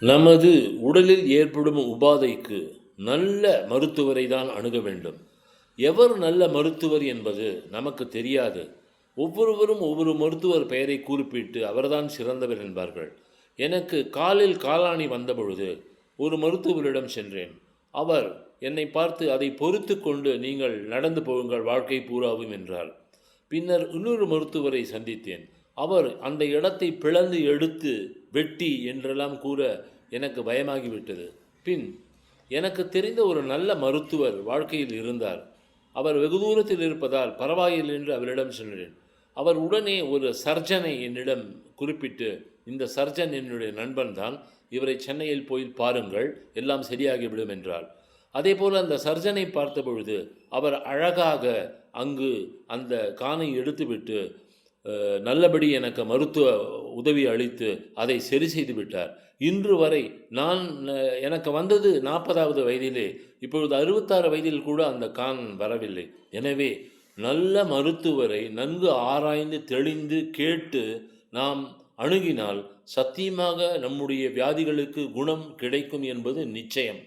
நமது உடலில் ஏற்படும் உபாதைக்கு நல்ல மருத்துவரை தான் அணுக வேண்டும். எவர் நல்ல மருத்துவர் என்பது நமக்கு தெரியாது. ஒவ்வொருவரும் ஒவ்வொரு மருத்துவர் பெயரை குறிப்பிட்டு அவர்தான் சிறந்தவர் என்பார்கள். எனக்கு காலில் காலாணி வந்தபொழுது ஒரு மருத்துவரிடம் சென்றேன். அவர் என்னை பார்த்து அதை பொறுத்து கொண்டு நீங்கள் நடந்து போகுங்கள் வாழ்க்கை பூராவும் என்றார். பின்னர் இன்னொரு மருத்துவரை சந்தித்தேன். அவர் அந்த இடத்தை பிளந்து எடுத்து வெட்டி என்றெல்லாம் கூற எனக்கு பயமாகிவிட்டது. பின் எனக்கு தெரிந்த ஒரு நல்ல மருத்துவர் வாழ்க்கையில் இருந்தார். அவர் வெகு தூரத்தில் இருப்பதால் பரவாயில்லை என்று அவரிடம் சென்றேன். அவர் உடனே ஒரு சர்ஜனை என்னிடம் குறிப்பிட்டு, இந்த சர்ஜன் என்னுடைய நண்பன் தான், இவரை சென்னையில் போய் பாருங்கள், எல்லாம் சரியாகிவிடும் என்றார். அதேபோல் அந்த சர்ஜனை பார்த்த பொழுது அவர் அழகாக அங்கு அந்த கானை எடுத்துவிட்டு நல்லபடி எனக்கு மருத்துவ உதவி அளித்து அதை சரி செய்து விட்டார். இன்று வரை நான் எனக்கு வந்தது 40வது வயதிலே, இப்பொழுது 66 வயதில் கூட அந்த கான் வரவில்லை. எனவே நல்ல மருத்துவரை நன்கு ஆராய்ந்து தெளிந்து கேட்டு நாம் அணுகினால் சத்தியமாக நம்முடைய வியாதிகளுக்கு குணம் கிடைக்கும் என்பது நிச்சயம்.